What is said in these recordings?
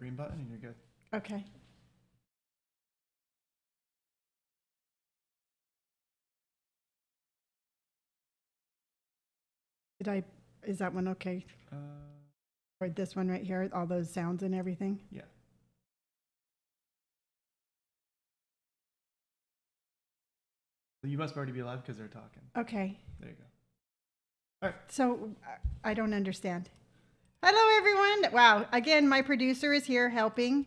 green button and you're good. Okay. Is that one okay? Or this one right here, all those sounds and everything? Yeah. You must already be live because they're talking. Okay. There you go. All right. So I don't understand. Hello, everyone. Wow. Again, my producer is here helping.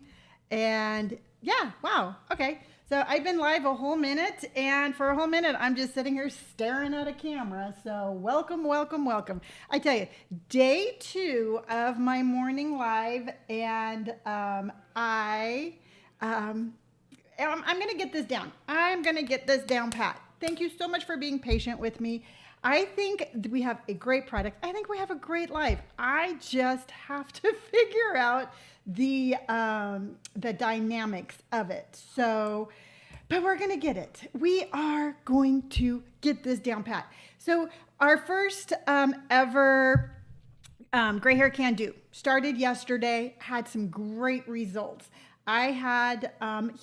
And yeah, wow. Okay. So I've been live a whole minute. And for a whole minute, I'm just sitting here staring at a camera. So welcome, welcome, welcome. I tell you, day 2 of my morning live. And I'm going to get this down. I'm going to get this down pat. Thank you so much for being patient with me. I think we have a great product. I think we have a great life. I just have to figure out the dynamics of it. So, but we're going to get it. We are going to get this down pat. So our first ever Gray Hair Can Do started yesterday, had some great results. I had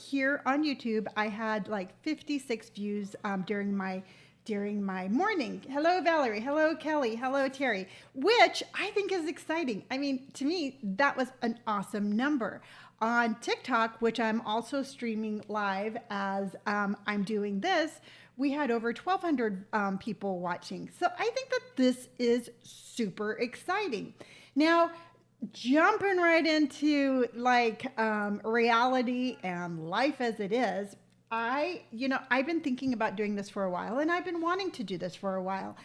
here on YouTube, I had like 56 views during my morning. Hello, Valerie. Hello, Kelly. Hello, Terry, which I think is exciting. I mean, to me, that was an awesome number. On TikTok, which I'm also streaming live as I'm doing this, we had over 1,200 people watching. So I think that this is super exciting. Now, jumping right into like reality and life as it is, I've been thinking about doing this for a while, and I've been wanting to do this for a while.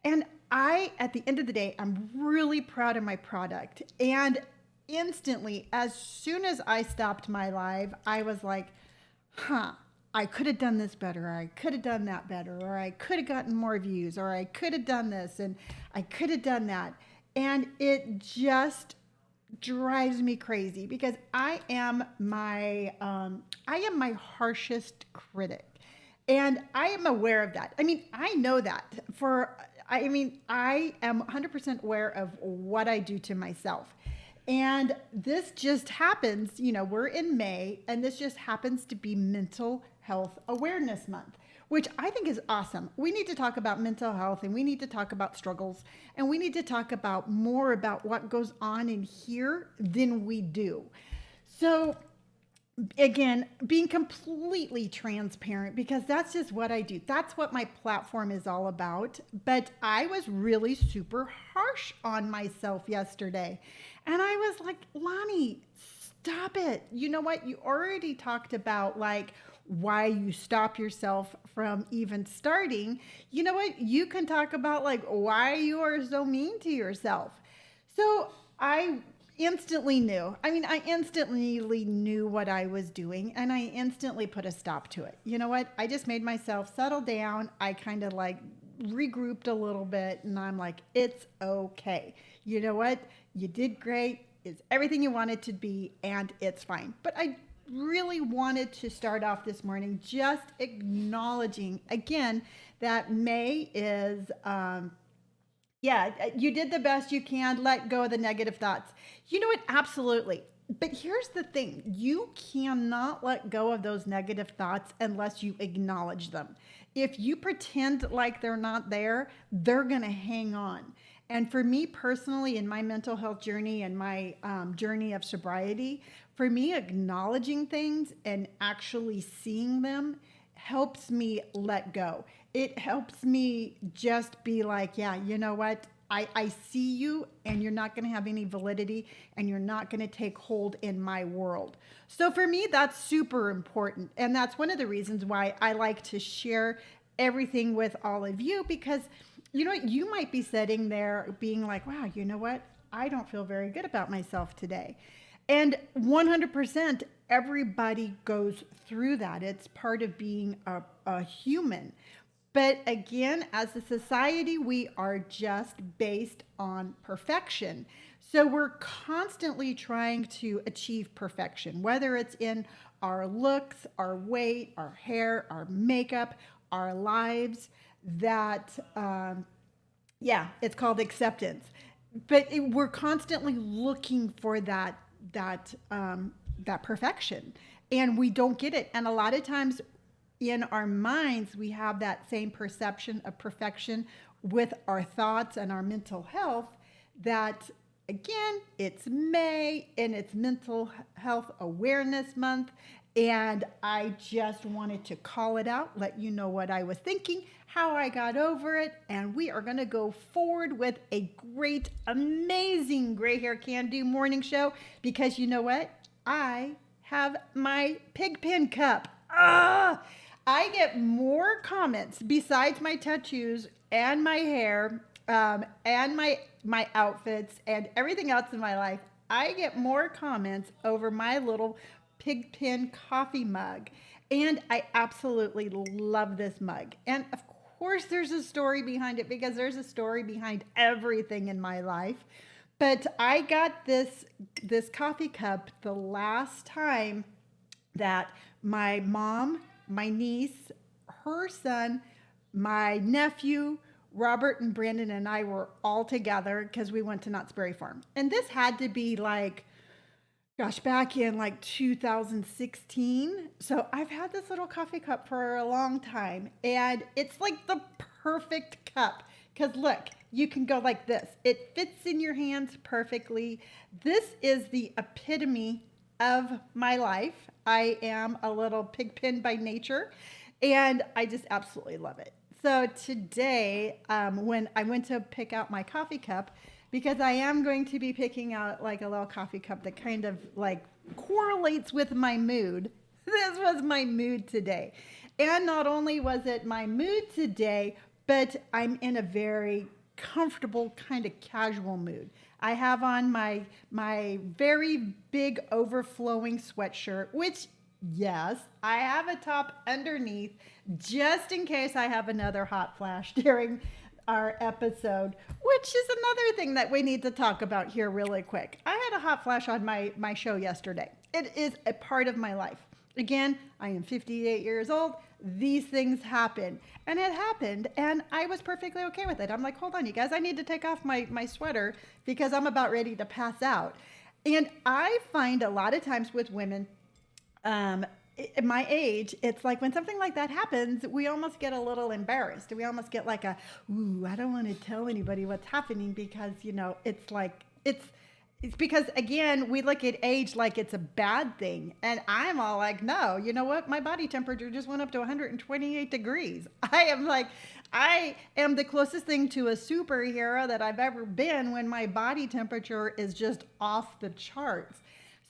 And at the end of the day, I'm really proud of my product. And instantly, as soon as I stopped my live, I was like, I could have done this better, or I could have done that better, or I could have gotten more views, or I could have done this, and I could have done that. And it just drives me crazy because I am my harshest critic, and I am aware of that. I mean, I know that I am 100% aware of what I do to myself. And this just happens, we're in May, and this just happens to be Mental Health Awareness Month, which I think is awesome. We need to talk about mental health, and we need to talk about struggles, and we need to talk about more about what goes on in here than we do. So again, being completely transparent, because that's just what I do. That's what my platform is all about. But I was really super harsh on myself yesterday. And I was like, Lonni, stop it. You know what? You already talked about like why you stop yourself from even starting. You know what? You can talk about like why you are so mean to yourself. So I instantly knew. I instantly knew what I was doing, and I instantly put a stop to it. You know what? I just made myself settle down. I kind of like regrouped a little bit, and I'm like, it's okay. You know what? You did great. It's everything you wanted to be, and it's fine. But I really wanted to start off this morning just acknowledging again that May is you did the best you can. Let go of the negative thoughts. You know what? Absolutely. But here's the thing. You cannot let go of those negative thoughts unless you acknowledge them. If you pretend like they're not there, they're going to hang on. And for me personally, in my mental health journey and my journey of sobriety, for me, acknowledging things and actually seeing them helps me let go. It helps me just be like, yeah, you know what? I see you, and you're not going to have any validity, and you're not going to take hold in my world. So for me, that's super important. And that's one of the reasons why I like to share everything with all of you, because you know, you might be sitting there being like, wow, you know what? I don't feel very good about myself today. And 100%, everybody goes through that. It's part of being a human. But again, as a society, we are just based on perfection. So we're constantly trying to achieve perfection, whether it's in our looks, our weight, our hair, our makeup, our lives. It's called acceptance. But we're constantly looking for that that perfection, and we don't get it. And a lot of times in our minds, we have that same perception of perfection with our thoughts and our mental health. That again, it's May and it's Mental Health Awareness Month. And I just wanted to call it out, let you know what I was thinking, how I got over it. And we are going to go forward with a great, amazing Gray Hair Can Do morning show, because you know what? I have my pig pen cup. I get more comments besides my tattoos and my hair, and my outfits and everything else in my life. I get more comments over my little pigpen coffee mug, and I absolutely love this mug. And of course there's a story behind it, because there's a story behind everything in my life. But I got this coffee cup the last time that my mom, my niece, her son, my nephew, Robert and Brandon, and I were all together because we went to Knott's Berry Farm. And this had to be like, gosh, back in like 2016. So I've had this little coffee cup for a long time, and it's like the perfect cup. Because look, you can go like this. It fits in your hands perfectly. This is the epitome of my life. I am a little pig pen by nature, and I just absolutely love it. So today, when I went to pick out my coffee cup, because I am going to be picking out like a little coffee cup that kind of like correlates with my mood. This was my mood today. And not only was it my mood today, but I'm in a very comfortable kind of casual mood. I have on my very big overflowing sweatshirt, which, yes, I have a top underneath just in case I have another hot flash during our episode, which is another thing that we need to talk about here really quick. I had a hot flash on my show yesterday. It is a part of my life. Again, I am 58 years old. These things happen. And it happened, and I was perfectly okay with it. I'm like, hold on, you guys, I need to take off my sweater because I'm about ready to pass out. And I find a lot of times with women, at my age, it's like when something like that happens, we almost get a little embarrassed. We almost get like ooh, I don't want to tell anybody what's happening, because, you know, it's like, it's because, again, we look at age like it's a bad thing. And I'm all like, no, you know what? My body temperature just went up to 128 degrees. I am the closest thing to a superhero that I've ever been when my body temperature is just off the charts.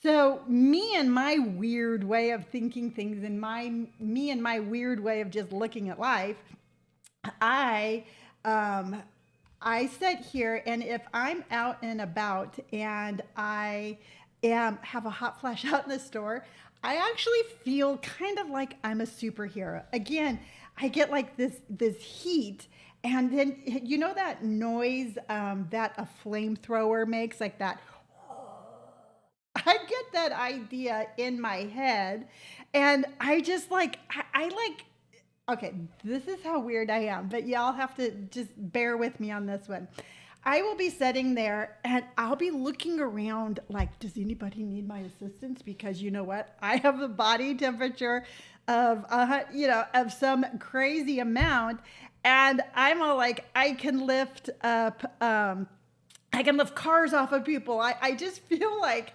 So me and my weird way of thinking things, and me and my weird way of just looking at life, I sit here, and if I'm out and about and I have a hot flash out in the store, I actually feel kind of like I'm a superhero. Again, I get like this heat, and then you know that noise that a flamethrower makes, like that. I get that idea in my head, and I just like, I like, okay, this is how weird I am, but y'all have to just bear with me on this one. I will be sitting there and I'll be looking around like, does anybody need my assistance? Because you know what? I have a body temperature of, of some crazy amount, and I'm all like, I can lift up, I can lift cars off of people. I just feel like,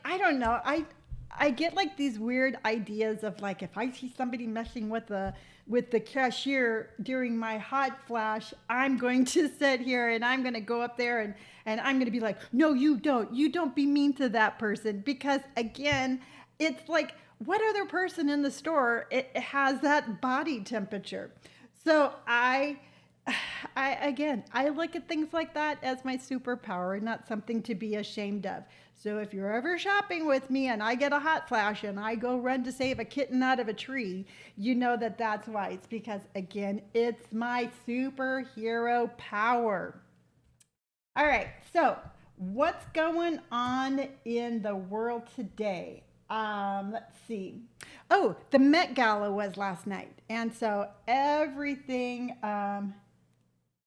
I don't know. I get like these weird ideas of like, if I see somebody messing with the cashier during my hot flash, I'm going to sit here and I'm going to go up there and I'm going to be like, no, you don't be mean to that person. Because again, it's like, what other person in the store it has that body temperature? So I look at things like that as my superpower, not something to be ashamed of. So if you're ever shopping with me and I get a hot flash and I go run to save a kitten out of a tree, you know that that's why. It's because, again, it's my superhero power. All right, so what's going on in the world today? Let's see. Oh, the Met Gala was last night. And so everything,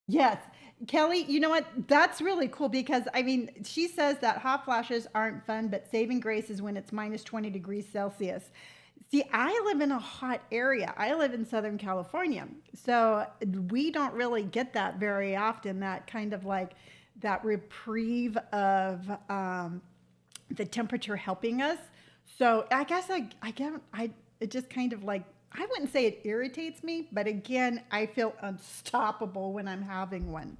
yes, Kelly, you know what? That's really cool because I mean, she says that hot flashes aren't fun, but saving grace is when it's minus 20 degrees Celsius. See, I live in a hot area. I live in Southern California. So we don't really get that very often, that kind of like that reprieve of the temperature helping us. So I guess it just kind of like, I wouldn't say it irritates me, but again, I feel unstoppable when I'm having one.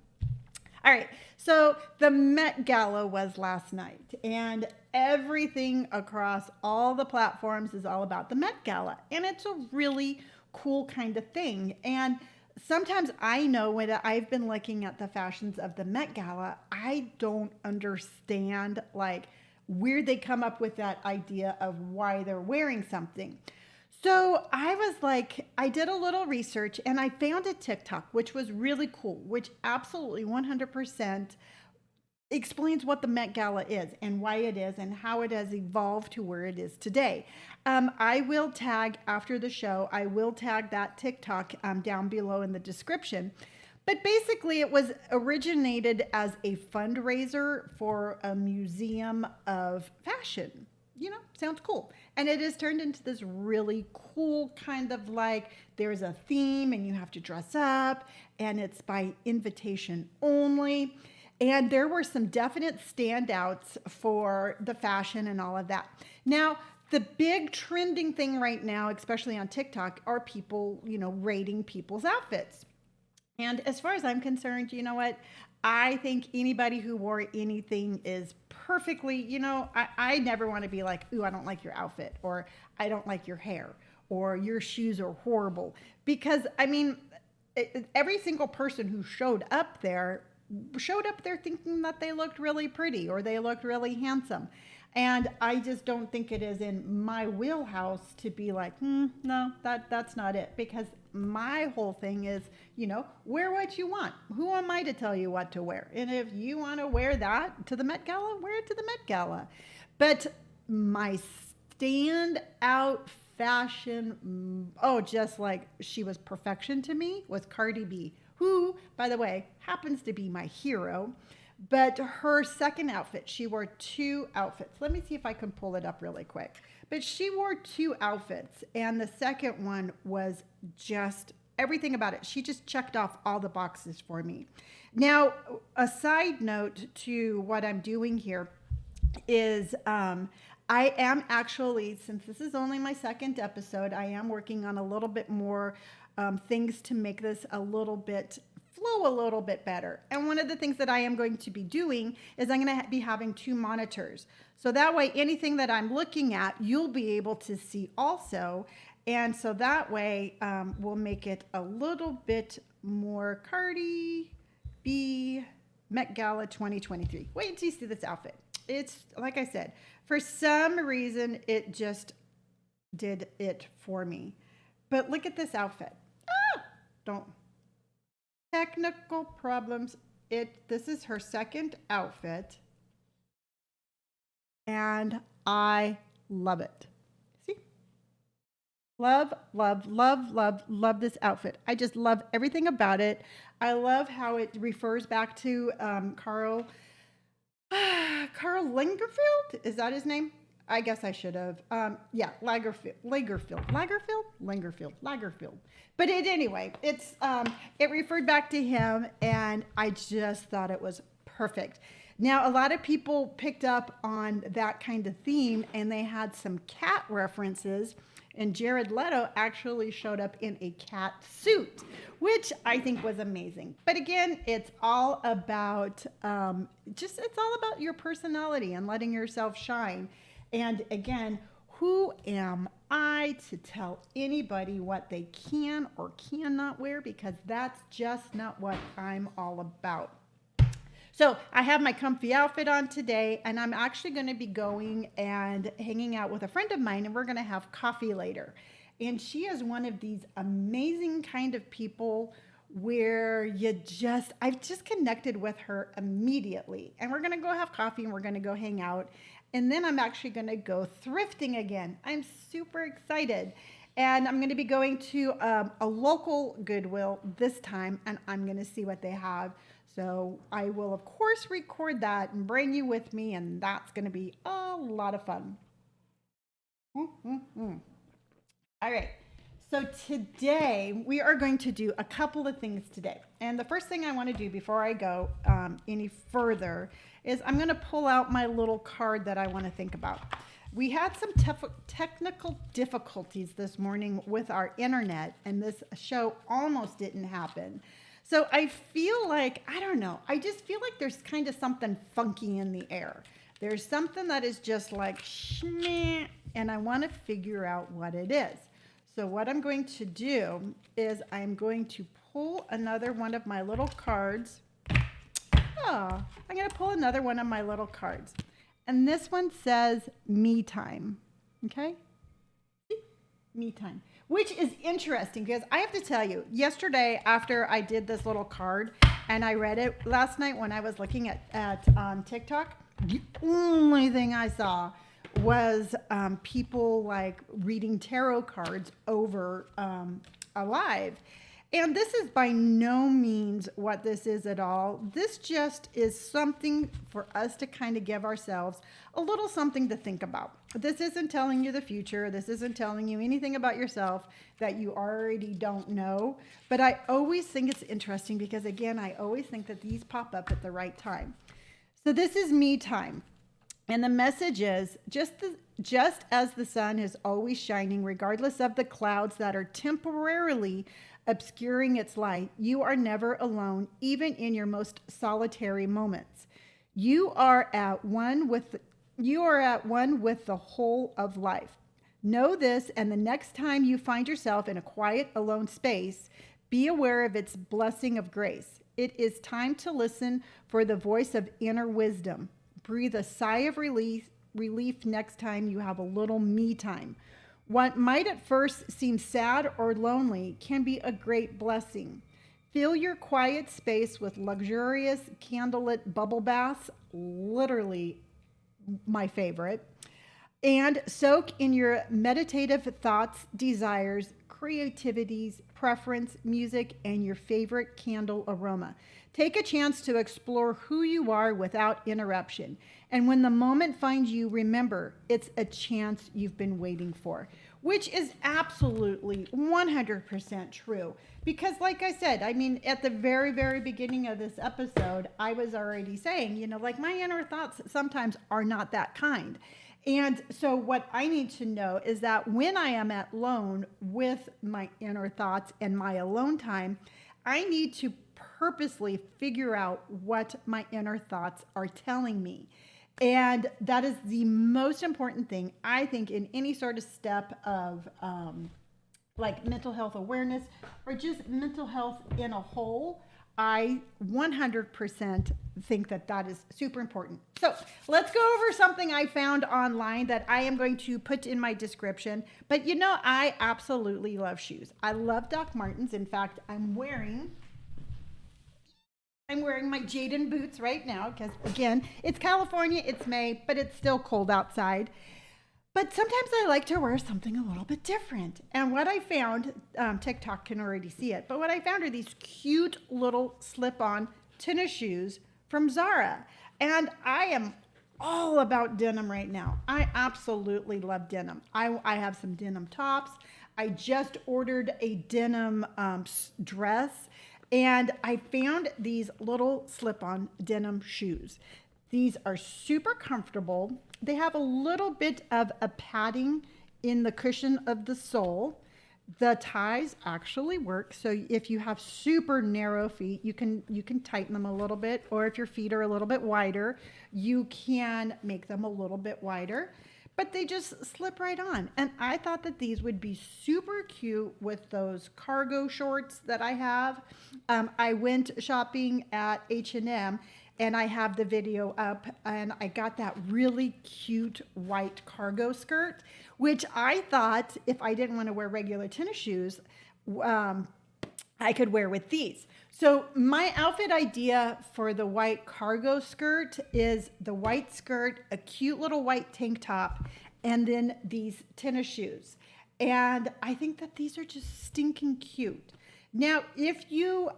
All right, so the Met Gala was last night, and everything across all the platforms is all about the Met Gala, and it's a really cool kind of thing. And sometimes I know when I've been looking at the fashions of the Met Gala, I don't understand like where they come up with that idea of why they're wearing something. So I was like, I did a little research and I found a TikTok, which was really cool, which absolutely 100% explains what the Met Gala is and why it is and how it has evolved to where it is today. I will tag after the show, I will tag that TikTok down below in the description. But basically, it was originated as a fundraiser for a museum of fashion. You know, sounds cool. And it has turned into this really cool kind of like there's a theme and you have to dress up and it's by invitation only. And there were some definite standouts for the fashion and all of that. Now, the big trending thing right now, especially on TikTok, are people, you know, rating people's outfits. And as far as I'm concerned, you know what? I think anybody who wore anything is perfectly, you know, I never want to be like, ooh, I don't like your outfit, or I don't like your hair, or your shoes are horrible. Because, I mean, every single person who showed up there thinking that they looked really pretty or they looked really handsome. And I just don't think it is in my wheelhouse to be like, no, that's not it. Because my whole thing is, you know, wear what you want. Who am I to tell you what to wear? And if you want to wear that to the Met Gala, wear it to the Met Gala. But my standout fashion, oh, just like she was perfection to me, was Cardi B, who, by the way, happens to be my hero. But her second outfit, she wore two outfits. Let me see if I can pull it up really quick. But she wore two outfits, and the second one was just everything about it. She just checked off all the boxes for me. Now, a side note to what I'm doing here is I am actually, since this is only my second episode, I am working on a little bit more things to make this a little bit flow a little bit better. And one of the things that I am going to be doing is I'm going to be having two monitors. So that way, anything that I'm looking at, you'll be able to see also. And so that way, we'll make it a little bit more Cardi B Met Gala 2023. Wait until you see this outfit. It's, like I said, for some reason, it just did it for me. But look at this outfit. Don't. Technical problems. This is her second outfit. And I love it. See? Love, love, love, love, love this outfit. I just love everything about it. I love how it refers back to Karl Lagerfeld. Is that his name? I guess I should have. Yeah, Lagerfeld. But anyway, it referred back to him, and I just thought it was perfect. Now, a lot of people picked up on that kind of theme, and they had some cat references. And Jared Leto actually showed up in a cat suit, which I think was amazing. But again, it's all about it's all about your personality and letting yourself shine. And again, who am I to tell anybody what they can or cannot wear? Because that's just not what I'm all about. So I have my comfy outfit on today, and I'm actually going to be going and hanging out with a friend of mine, and we're going to have coffee later. And she is one of these amazing kind of people where I've just connected with her immediately. And we're going to go have coffee and we're going to go hang out. And then I'm actually going to go thrifting again. I'm super excited. And I'm going to be going to a local Goodwill this time, and I'm going to see what they have. So I will, of course, record that and bring you with me, and that's going to be a lot of fun. Mm-hmm. All right. So today we are going to do a couple of things today. And the first thing I want to do before I go any further is I'm going to pull out my little card that I want to think about. We had some technical difficulties this morning with our internet, and this show almost didn't happen. So I feel like, I don't know, I just feel like there's kind of something funky in the air. There's something that is just like, shmeh, and I want to figure out what it is. So what I'm going to do is I'm going to pull another one of my little cards. Oh, I'm going to pull another one of my little cards. And this one says me time. Okay? Me time. Which is interesting because I have to tell you, yesterday after I did this little card and I read it last night when I was looking at TikTok, the only thing I saw was people like reading tarot cards over live. And this is by no means what this is at all. This just is something for us to kind of give ourselves a little something to think about. This isn't telling you the future. This isn't telling you anything about yourself that you already don't know. But I always think it's interesting because, again, I always think that these pop up at the right time. So this is me time. And the message is just as the sun is always shining, regardless of the clouds that are temporarily obscuring its light, you are never alone, even in your most solitary moments. You are at one with the whole of life. Know this, and the next time you find yourself in a quiet, alone space, be aware of its blessing of grace. It is time to listen for the voice of inner wisdom. Breathe a sigh of relief next time you have a little me time. What might at first seem sad or lonely can be a great blessing. Fill your quiet space with luxurious candlelit bubble baths, literally my favorite, and soak in your meditative thoughts, desires, creativities, preference, music, and your favorite candle aroma. Take a chance to explore who you are without interruption. And when the moment finds you, remember, it's a chance you've been waiting for, which is absolutely 100% true. Because like I said, I mean, at the very, very beginning of this episode, I was already saying, like my inner thoughts sometimes are not that kind. And so what I need to know is that when I am alone with my inner thoughts and my alone time, I need to purposely figure out what my inner thoughts are telling me. And that is the most important thing, I think, in any sort of step of like mental health awareness or just mental health in a whole. I 100% think that that is super important. So let's go over something I found online that I am going to put in my description. But I absolutely love shoes. I love Doc Martens. In fact, I'm wearing my Jaden boots right now because, again, it's California, it's May, but it's still cold outside. But sometimes I like to wear something a little bit different. And what I found, TikTok can already see it, but what I found are these cute little slip-on tennis shoes from Zara. And I am all about denim right now. I absolutely love denim. I have some denim tops. I just ordered a denim dress. And I found these little slip-on denim shoes. These are super comfortable. They have a little bit of a padding in the cushion of the sole. The ties actually work. So if you have super narrow feet, you can tighten them a little bit. Or if your feet are a little bit wider, you can make them a little bit wider. But they just slip right on. And I thought that these would be super cute with those cargo shorts that I have. I went shopping at H&M and I have the video up and I got that really cute white cargo skirt, which I thought if I didn't want to wear regular tennis shoes, I could wear with these. So my outfit idea for the white cargo skirt is the white skirt, a cute little white tank top, and then these tennis shoes. And I think that these are just stinking cute. Now, if you,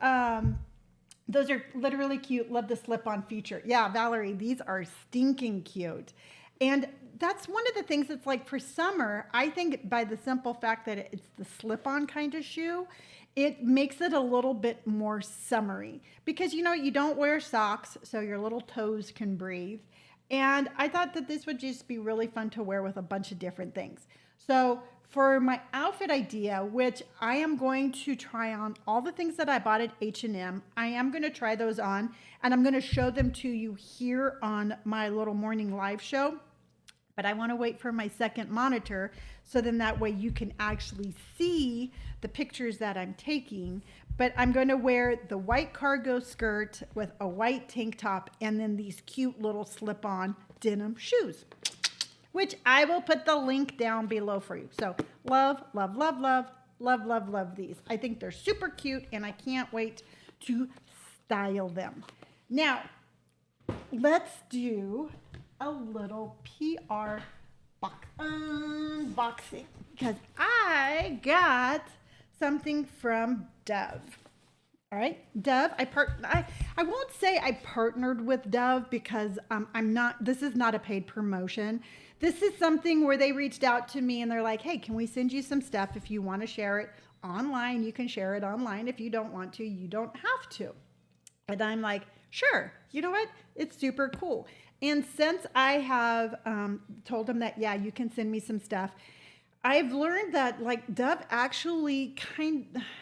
those are literally cute. Love the slip on feature. Yeah, Valerie, these are stinking cute. And that's one of the things that's like for summer, I think by the simple fact that it's the slip on kind of shoe, it makes it a little bit more summery because you don't wear socks, so your little toes can breathe. And I thought that this would just be really fun to wear with a bunch of different things. So for my outfit idea, which I am going to try on all the things that I bought at H&M, I am going to try those on and I'm going to show them to you here on my little morning live show. But I want to wait for my second monitor so then that way you can actually see the pictures that I'm taking. But I'm going to wear the white cargo skirt with a white tank top and then these cute little slip-on denim shoes, which I will put the link down below for you. So love, love, love, love, love, love, love these. I think they're super cute and I can't wait to style them. Now, let's do a little PR box unboxing because I got something from Dove. All right, Dove. I won't say I partnered with Dove because I'm not. This is not a paid promotion. This is something where they reached out to me and they're like, "Hey, can we send you some stuff? If you want to share it online, you can share it online. If you don't want to, you don't have to." And I'm like, "Sure. You know what? It's super cool." And since I have told them that, yeah, you can send me some stuff, I've learned that like Dove actually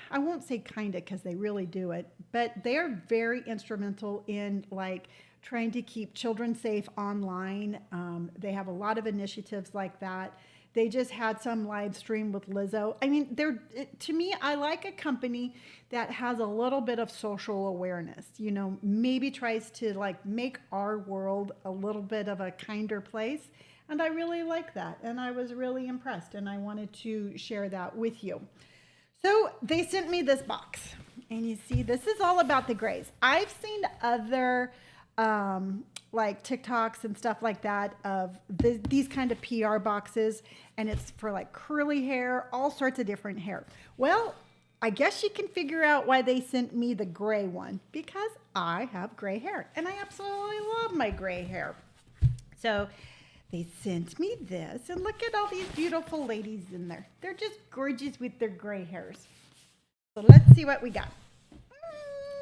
I won't say kinda because they really do it, but they're very instrumental in like trying to keep children safe online. They have a lot of initiatives like that. They just had some live stream with Lizzo. I mean, to me, I like a company that has a little bit of social awareness, maybe tries to like make our world a little bit of a kinder place. And I really like that. And I was really impressed and I wanted to share that with you. So they sent me this box and you see, this is all about the grays. I've seen other like TikToks and stuff like that of these kind of PR boxes, and it's for like curly hair, all sorts of different hair. Well, I guess you can figure out why they sent me the gray one, because I have gray hair and I absolutely love my gray hair. So they sent me this, and look at all these beautiful ladies in there. They're just gorgeous with their gray hairs. So let's see what we got.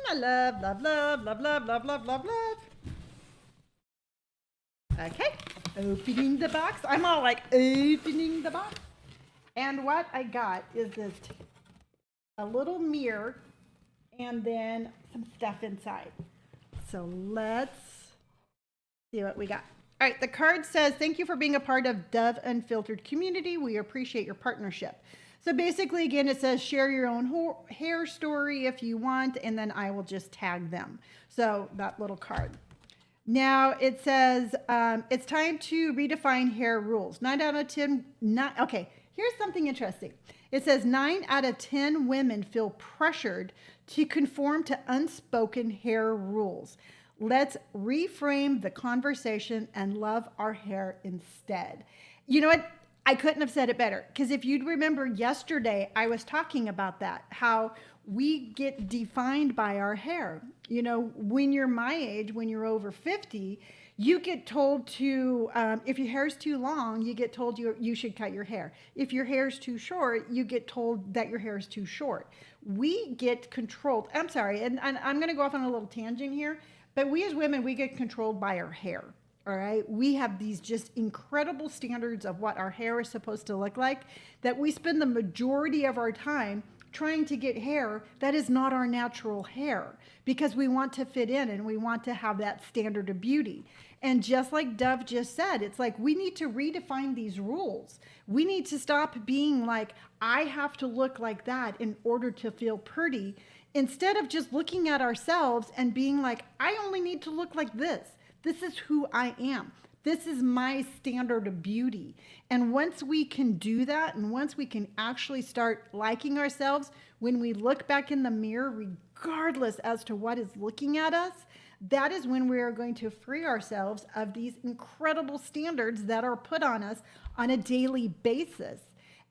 I love, love, love, love, love, love, love, love, love. Okay, opening the box. I'm all like opening the box. And what I got is this, a little mirror and then some stuff inside. So let's see what we got. All right, the card says, "Thank you for being a part of Dove Unfiltered community. We appreciate your partnership." So basically, again, it says share your own hair story if you want, and then I will just tag them. So that little card. Now it says, it's time to redefine hair rules. 9 out of 10, okay, here's something interesting. It says 9 out of 10 women feel pressured to conform to unspoken hair rules. Let's reframe the conversation and love our hair instead. You know what? I couldn't have said it better, because if you'd remember yesterday, I was talking about that, how we get defined by our hair. When you're my age, when you're over 50, you get told to, if your hair's too long, you get told you should cut your hair. If your hair's too short, you get told that your hair is too short. We get controlled. I'm sorry, and I'm going to go off on a little tangent here, but we as women, we get controlled by our hair. All right. We have these just incredible standards of what our hair is supposed to look like, that we spend the majority of our time trying to get hair that is not our natural hair, because we want to fit in and we want to have that standard of beauty. And just like Dove just said, it's like we need to redefine these rules. We need to stop being like, I have to look like that in order to feel pretty, instead of just looking at ourselves and being like, I only need to look like this. This is who I am. This is my standard of beauty. And once we can do that, and once we can actually start liking ourselves, when we look back in the mirror, regardless as to what is looking at us, that is when we are going to free ourselves of these incredible standards that are put on us on a daily basis.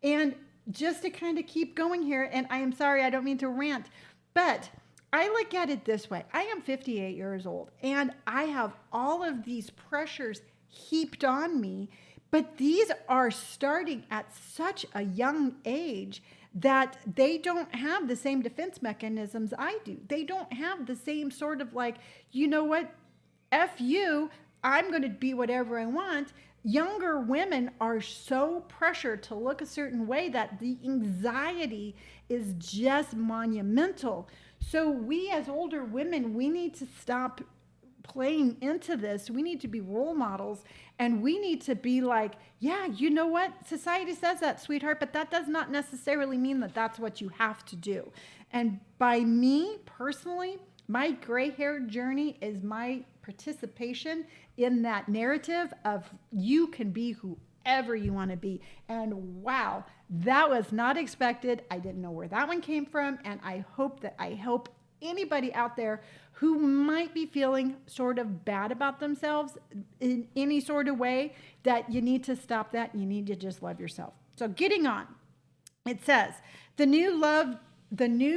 And just to kind of keep going here, and I am sorry, I don't mean to rant, but I look at it this way. I am 58 years old and I have all of these pressures heaped on me, but these are starting at such a young age that they don't have the same defense mechanisms I do. They don't have the same sort of like, you know what, F you, I'm going to be whatever I want. Younger women are so pressured to look a certain way that the anxiety is just monumental. So we as older women, we need to stop playing into this. We need to be role models and we need to be like, yeah, you know what? Society says that, sweetheart, but that does not necessarily mean that that's what you have to do. And by me personally, my gray hair journey is my participation in that narrative of you can be whoever you want to be. And wow, that was not expected. I didn't know where that one came from. And I hope anybody out there who might be feeling sort of bad about themselves in any sort of way, that you need to stop that. You need to just love yourself. So getting on, it says the new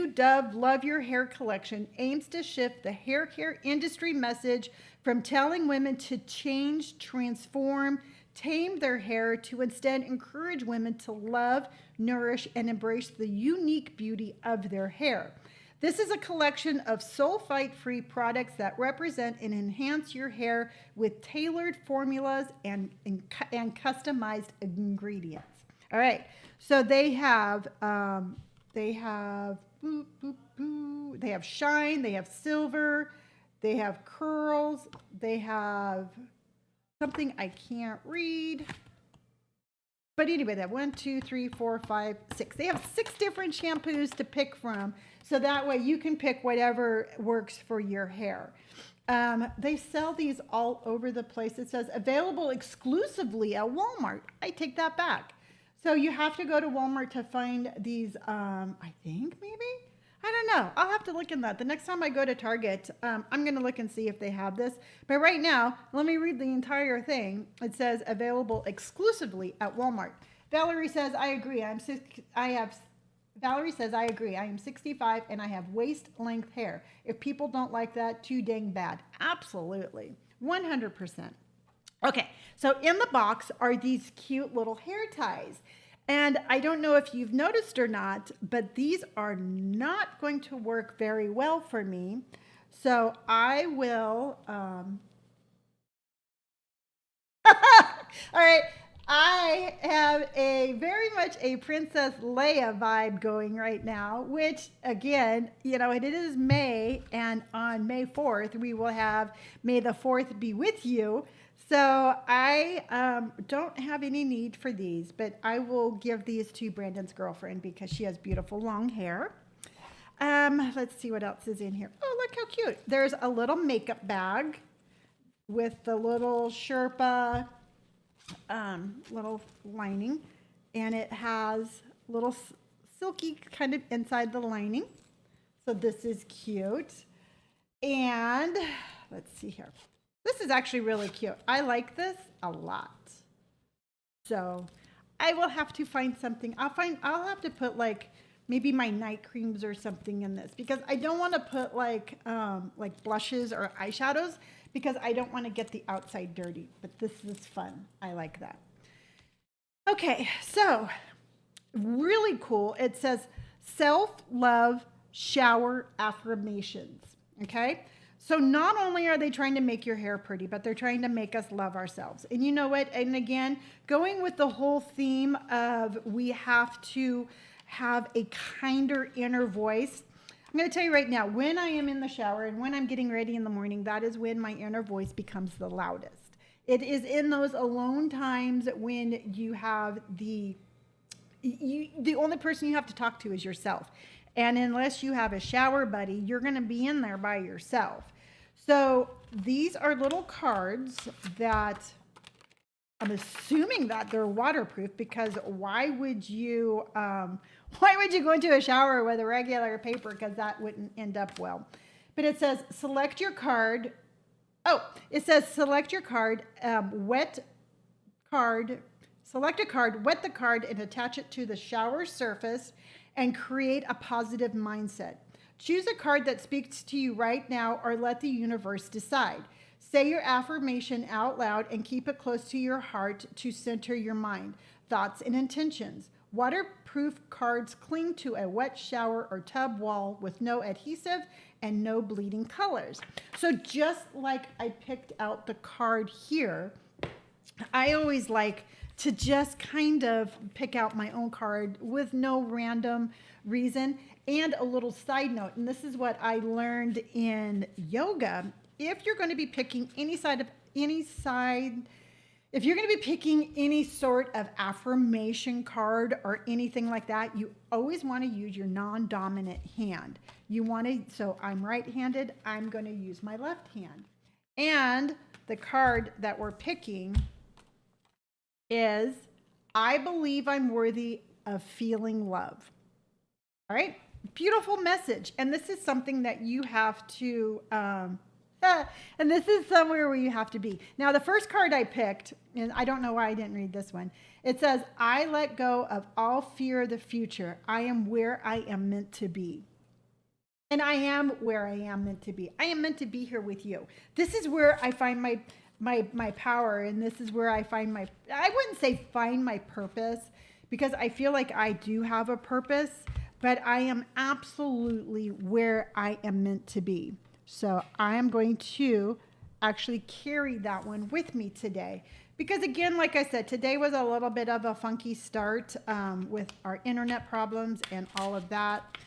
Dove Love Your Hair collection aims to shift the hair care industry message from telling women to change, transform, tame their hair to instead encourage women to love, nourish, and embrace the unique beauty of their hair. This is a collection of sulfite-free products that represent and enhance your hair with tailored formulas and customized ingredients. All right, so they have shine, they have silver, they have curls, they have something I can't read. But anyway, that 1, 2, 3, 4, 5, 6. They have 6 different shampoos to pick from. So that way you can pick whatever works for your hair. They sell these all over the place. It says available exclusively at Walmart. I take that back. So you have to go to Walmart to find these, I think maybe? I don't know. I'll have to look in that. The next time I go to Target, I'm going to look and see if they have this. But right now, let me read the entire thing. It says available exclusively at Walmart. Valerie says, I agree. Valerie says, I agree. I am 65 and I have waist length hair. If people don't like that, too dang bad. Absolutely. 100%. Okay, so in the box are these cute little hair ties. And I don't know if you've noticed or not, but these are not going to work very well for me. So I will, all right, I have a very much a Princess Leia vibe going right now, which again, you know, it is May, and on May 4th, we will have May the 4th be with you. So I don't have any need for these, but I will give these to Brandon's girlfriend because she has beautiful long hair. Let's see what else is in here. Oh, look how cute. There's a little makeup bag with the little Sherpa little lining, and it has little silky kind of inside the lining. So this is cute. And let's see here. This is actually really cute. I like this a lot. So I will have to find something. I'll have to put like maybe my night creams or something in this because I don't want to put like blushes or eyeshadows because I don't want to get the outside dirty. But this is fun. I like that. Okay, so really cool. It says self-love shower affirmations. Okay. So not only are they trying to make your hair pretty, but they're trying to make us love ourselves. And you know what? And again, going with the whole theme of we have to have a kinder inner voice. I'm going to tell you right now, when I am in the shower and when I'm getting ready in the morning, that is when my inner voice becomes the loudest. It is in those alone times when you have the only person you have to talk to is yourself. And unless you have a shower buddy, you're going to be in there by yourself. So these are little cards that I'm assuming that they're waterproof because why would you go into a shower with a regular paper, because that wouldn't end up well. But it says select your card. Oh, it says select your card, wet card Select a card, wet the card, and attach it to the shower surface and create a positive mindset. Choose a card that speaks to you right now or let the universe decide. Say your affirmation out loud and keep it close to your heart to center your mind, thoughts, and intentions. Waterproof cards cling to a wet shower or tub wall with no adhesive and no bleeding colors. So just like I picked out the card here, I always like to just kind of pick out my own card with no random reason. And a little side note, and this is what I learned in yoga. If you're going to be picking if you're going to be picking any sort of affirmation card or anything like that, you always want to use your non-dominant hand. So I'm right-handed, I'm going to use my left hand. And the card that we're picking is, I believe I'm worthy of feeling love. All right, beautiful message. And this is something that you have to, and this is somewhere where you have to be. Now, the first card I picked, and I don't know why I didn't read this one. It says, I let go of all fear of the future. I am where I am meant to be. And I am where I am meant to be. I am meant to be here with you. This is where I find my power, and this is where I find I wouldn't say find my purpose, because I feel like I do have a purpose, but I am absolutely where I am meant to be. So I am going to actually carry that one with me today. Because again, like I said, today was a little bit of a funky start with our internet problems and all of that.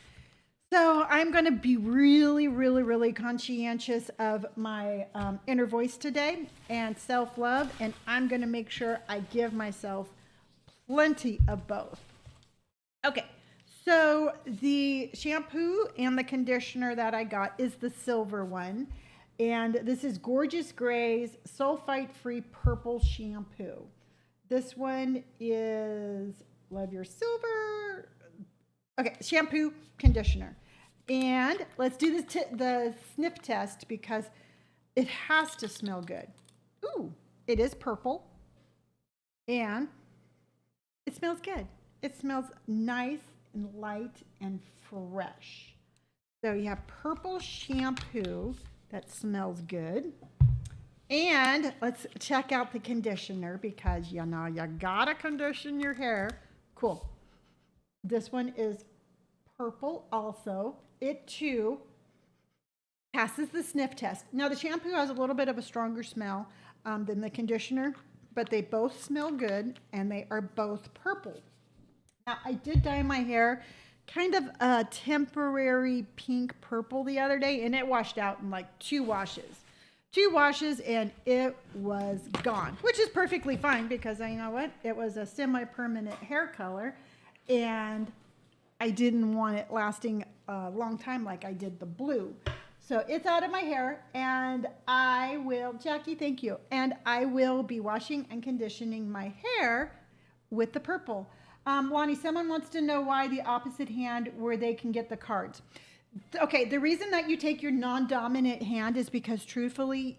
So I'm going to be really, really, really conscientious of my inner voice today and self-love. And I'm going to make sure I give myself plenty of both. Okay. So the shampoo and the conditioner that I got is the silver one. And this is Gorgeous Gray's sulfite-free purple shampoo. This one is Love Your Silver. Okay, shampoo, conditioner. And let's do the sniff test because it has to smell good. Ooh, it is purple. And it smells good. It smells nice and light and fresh. So you have purple shampoo that smells good. And let's check out the conditioner because you know you gotta condition your hair. Cool. This one is purple also. It too passes the sniff test. Now the shampoo has a little bit of a stronger smell than the conditioner, but they both smell good and they are both purple. Now, I did dye my hair kind of a temporary pink purple the other day, and it washed out in like 2 washes. 2 washes, and it was gone, which is perfectly fine because you know what? It was a semi-permanent hair color, and I didn't want it lasting a long time like I did the blue. So it's out of my hair, and I will, Jackie, thank you, and I will be washing and conditioning my hair with the purple. Lonni, someone wants to know why the opposite hand where they can get the cards. Okay, the reason that you take your non-dominant hand is because truthfully,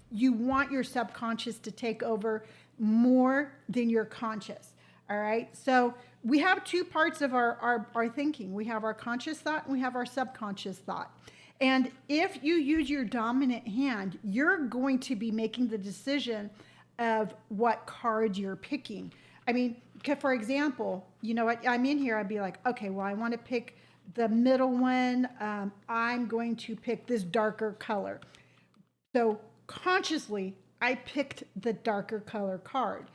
you want your subconscious to take over more than your conscious. All right, so we have 2 parts of our thinking. We have our conscious thought and we have our subconscious thought. And if you use your dominant hand, you're going to be making the decision of what card you're picking. I mean, for example, you know what, I'm in here, I'd be like, okay, well, I want to pick the middle one. I'm going to pick this darker color. So consciously, I picked the darker color card.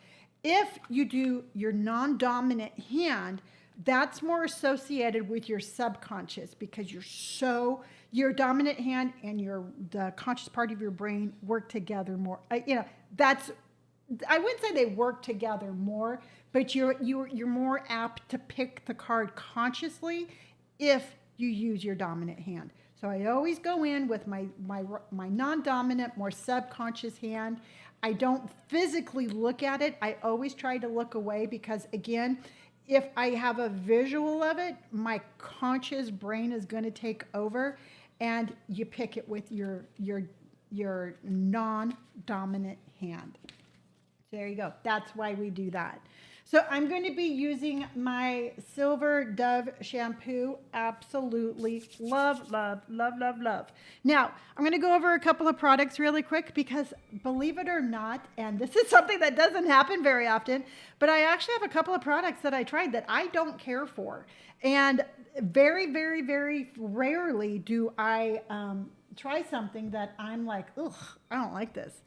If you do your non-dominant hand, that's more associated with your subconscious because your dominant hand and the conscious part of your brain work together more. I wouldn't say they work together more, but you're more apt to pick the card consciously if you use your dominant hand. So I always go in with my non-dominant, more subconscious hand. I don't physically look at it. I always try to look away because, again, if I have a visual of it, my conscious brain is going to take over, and you pick it with your non-dominant hand. There you go. That's why we do that. So I'm going to be using my Silver Dove shampoo. Absolutely love, love, love, love, love. Now, I'm going to go over a couple of products really quick because believe it or not, and this is something that doesn't happen very often, but I actually have a couple of products that I tried that I don't care for. And very, very, very rarely do I try something that I'm like, ugh, I don't like this.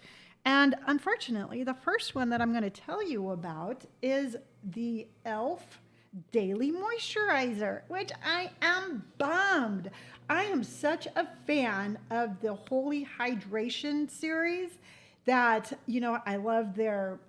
And unfortunately, the first one that I'm going to tell you about is the e.l.f. Daily Moisturizer, which I am bummed. I am such a fan of the Holy Hydration series that, you know, I love their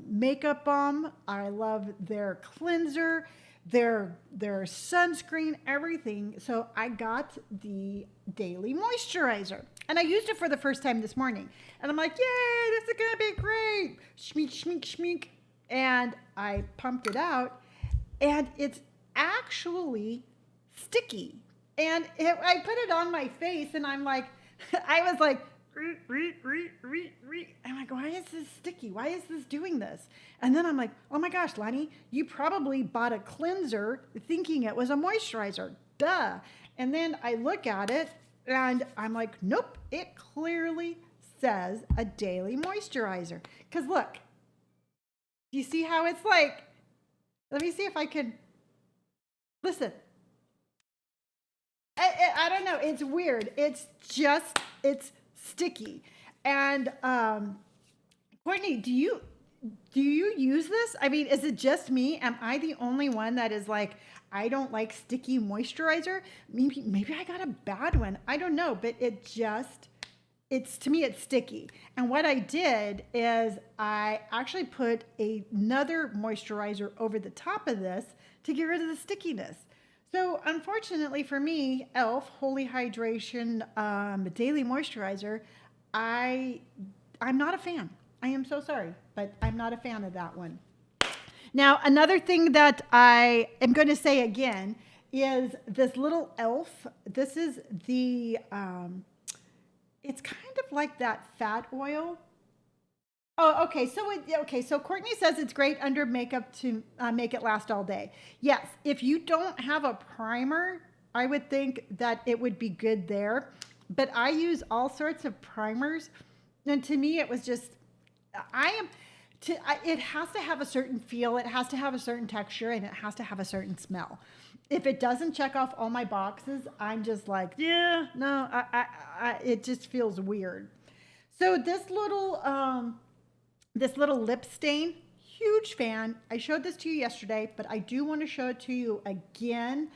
makeup balm. I love their cleanser, their sunscreen, everything. So I got the Daily Moisturizer. And I used it for the first time this morning. And I'm like, yay, this is going to be great. Schmeek, schmeek, schmeek. And I pumped it out. And it's actually sticky. And I put it on my face. And I'm like, I was like, I'm like, why is this sticky? Why is this doing this? And then I'm like, oh my gosh, Lonni, you probably bought a cleanser thinking it was a moisturizer. Duh. And then I look at it. And I'm like, nope, it clearly says a daily moisturizer. Because look, you see how it's like, let me see if I can, listen. I don't know, it's weird. It's sticky. And Courtney, do you use this? I mean, is it just me? Am I the only one that is like, I don't like sticky moisturizer? Maybe I got a bad one. I don't know, but to me, it's sticky. And what I did is I actually put another moisturizer over the top of this to get rid of the stickiness. So unfortunately for me, e.l.f. Holy Hydration Daily Moisturizer, I'm not a fan. I am so sorry, but I'm not a fan of that one. Now, another thing that I am going to say again is this little e.l.f. This is the, it's kind of like that fat oil. Oh, okay. So Courtney says it's great under makeup to make it last all day. Yes, if you don't have a primer, I would think that it would be good there. But I use all sorts of primers, and to me, it was just it has to have a certain feel, it has to have a certain texture, and it has to have a certain smell. If it doesn't check off all my boxes, I'm just like, yeah, no, it just feels weird. So this little lip stain, huge fan. I showed this to you yesterday, but I do want to show it to you again.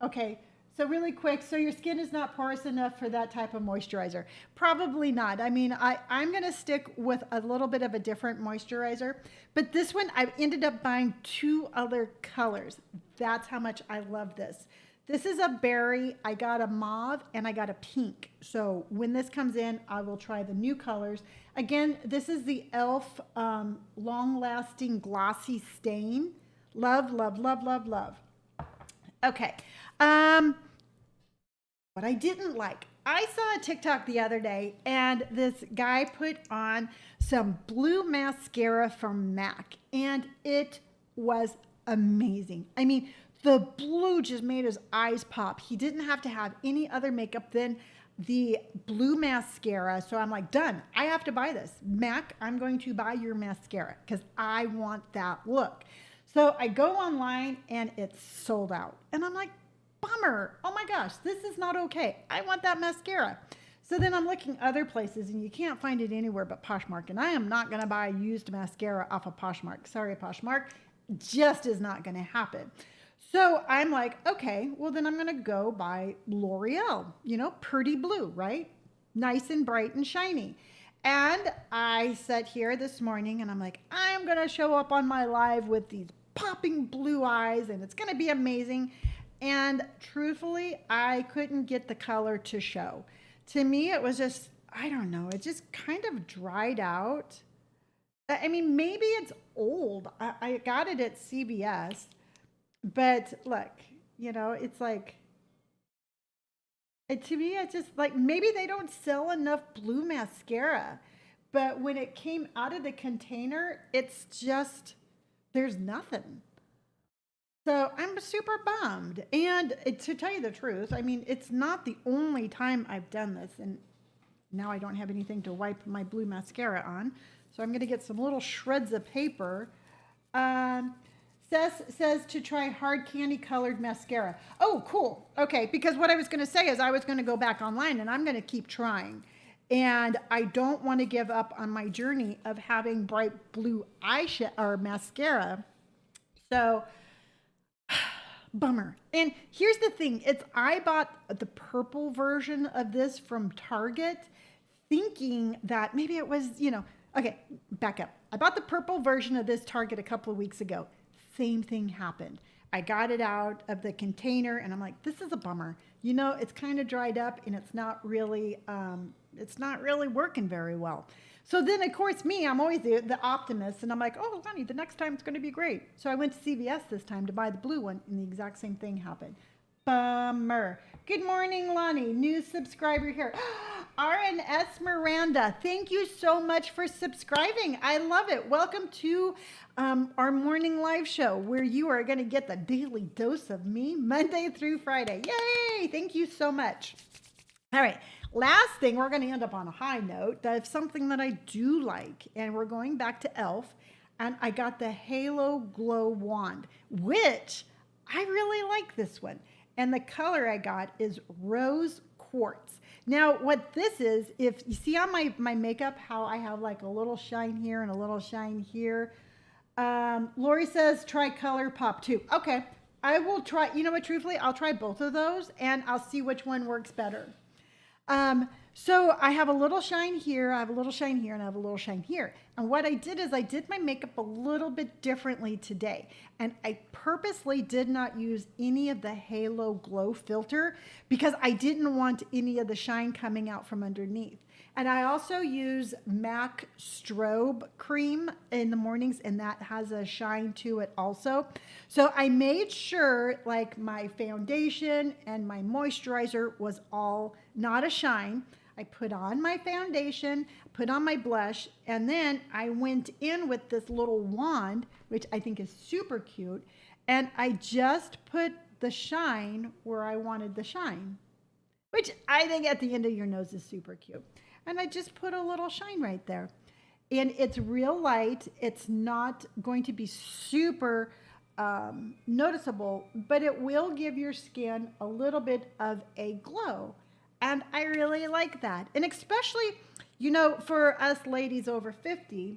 Okay. So really quick, so your skin is not porous enough for that type of moisturizer? Probably not. I mean, I'm going to stick with a little bit of a different moisturizer, but this one I ended up buying 2 other colors. That's how much I love this. This is a berry, I got a mauve, and I got a pink. So when this comes in, I will try the new colors. Again, this is the e.l.f. Long-Lasting Glossy Stain. Love, love, love, love, love. Okay. What I didn't like, I saw a TikTok the other day, and this guy put on some blue mascara from MAC, and it was amazing. I mean, the blue just made his eyes pop. He didn't have to have any other makeup than the blue mascara. So I'm like, done. I have to buy this. MAC, I'm going to buy your mascara because I want that look. So I go online and it's sold out. And I'm like, bummer. Oh my gosh, this is not okay. I want that mascara. So then I'm looking other places and you can't find it anywhere but Poshmark. And I am not going to buy used mascara off of Poshmark. Sorry, Poshmark. Just is not going to happen. So I'm like, okay, well then I'm going to go buy L'Oreal, you know, pretty blue, right? Nice and bright and shiny. And I sat here this morning and I'm like, I'm going to show up on my live with these popping blue eyes and it's going to be amazing. And truthfully, I couldn't get the color to show. To me, it was just, I don't know, it just kind of dried out. I mean, maybe it's old. I got it at CVS. But look, you know, it's like, To me, it's just like maybe they don't sell enough blue mascara, but when it came out of the container, it's just there's nothing. So I'm super bummed. And to tell you the truth, I mean, it's not the only time I've done this. And now I don't have anything to wipe my blue mascara on. So I'm going to get some little shreds of paper. Um, says to try hard candy colored mascara. Oh, cool. Okay, because what I was going to say is I was going to go back online and I'm going to keep trying. And I don't want to give up on my journey of having bright blue eyeshadow or mascara. So bummer. And here's the thing, it's I bought the purple version of this from Target thinking that maybe it was, okay, back up. I bought the purple version of this Target a couple of weeks ago. Same thing happened. I got it out of the container and I'm like, this is a bummer. It's kind of dried up and it's not really working very well. So then, of course, I'm always the optimist, and I'm like, oh, Lonni, the next time it's going to be great. So I went to CVS this time to buy the blue one, and the exact same thing happened. Bummer. Good morning, Lonni. New subscriber here. RNS Miranda, thank you so much for subscribing. I love it. Welcome to our morning live show where you are going to get the daily dose of me Monday through Friday. Yay! Thank you so much. All right. Last thing, we're going to end up on a high note. That's something that I do like. And we're going back to e.l.f. And I got the Halo Glow Wand, which I really like this one. And the color I got is Rose Quartz. Now, what this is, if you see on my makeup how I have like a little shine here and a little shine here. Lori says, try Color Pop too. Okay, I will try. You know what, truthfully, I'll try both of those and I'll see which one works better. So I have a little shine here, I have a little shine here, and I have a little shine here. And what I did is I did my makeup a little bit differently today. And I purposely did not use any of the Halo Glow filter because I didn't want any of the shine coming out from underneath. And I also use MAC Strobe Cream in the mornings, and that has a shine to it also. So I made sure like my foundation and my moisturizer was all not a shine. I put on my foundation, put on my blush, and then I went in with this little wand, which I think is super cute, and I just put the shine where I wanted the shine, which I think at the end of your nose is super cute. And I just put a little shine right there. And it's real light. It's not going to be super noticeable, but it will give your skin a little bit of a glow. And I really like that. And especially, for us ladies over 50,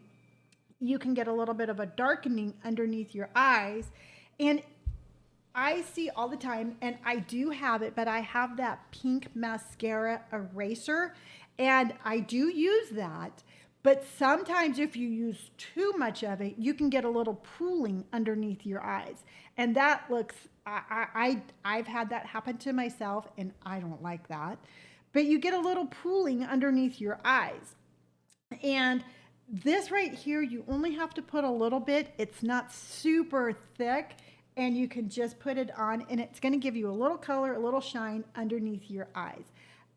you can get a little bit of a darkening underneath your eyes. And I see all the time, and I do have it, but I have that pink mascara eraser, and I do use that. But sometimes if you use too much of it, you can get a little pooling underneath your eyes. And that looks, I've had that happen to myself, and I don't like that. But you get a little pooling underneath your eyes. And this right here, you only have to put a little bit. It's not super thick, and you can just put it on, and it's going to give you a little color, a little shine underneath your eyes.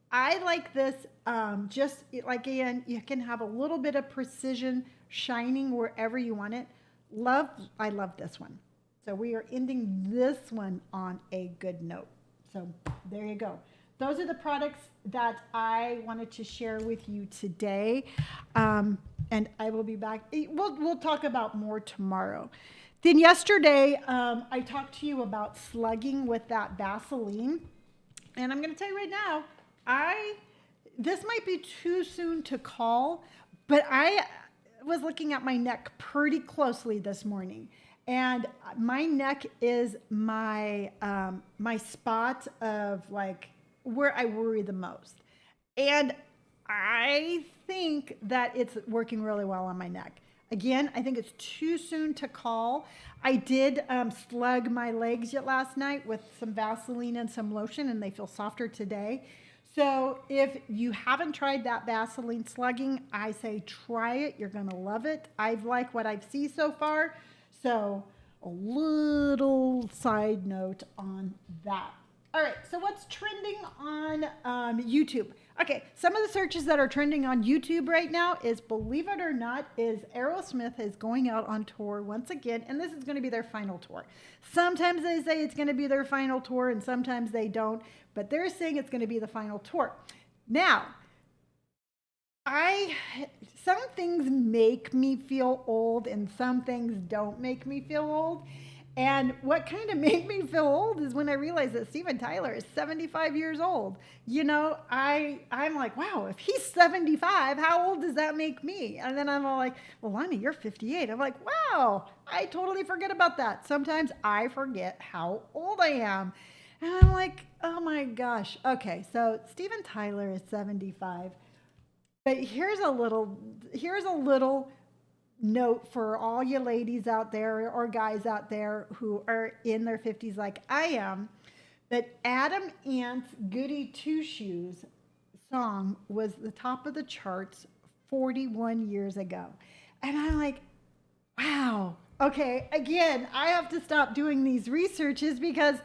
I like this, again, you can have a little bit of precision shining wherever you want it. I love this one. So we are ending this one on a good note. So there you go. Those are the products that I wanted to share with you today. And I will be back. We'll talk about more tomorrow. Then yesterday, I talked to you about slugging with that Vaseline. And I'm going to tell you right now, this might be too soon to call, but I was looking at my neck pretty closely this morning, and my neck is my spot of like where I worry the most, and I think that it's working really well on my neck. Again, I think it's too soon to call. I did slug my legs last night with some Vaseline and some lotion, and they feel softer today. So if you haven't tried that Vaseline slugging, I say try it. You're going to love it. I've liked what I've seen so far. So a little side note on that. All right, so what's trending on YouTube? Okay, some of the searches that are trending on YouTube right now is, believe it or not, is Aerosmith is going out on tour once again, and this is going to be their final tour. Sometimes they say it's going to be their final tour, and sometimes they don't, but they're saying it's going to be the final tour. Now, some things make me feel old, and some things don't make me feel old. And what kind of made me feel old is when I realized that Steven Tyler is 75 years old. You know, I'm like, wow, if he's 75, how old does that make me? And then I'm all like, well, Lonni, you're 58. I'm like, wow, I totally forget about that. Sometimes I forget how old I am. And I'm like, oh my gosh. Okay, so Steven Tyler is 75. But here's a little note for all you ladies out there or guys out there who are in their 50s like I am, that Adam Ant's Goody Two Shoes song was the top of the charts 41 years ago. And I'm like, wow. Okay, again, I have to stop doing these researches because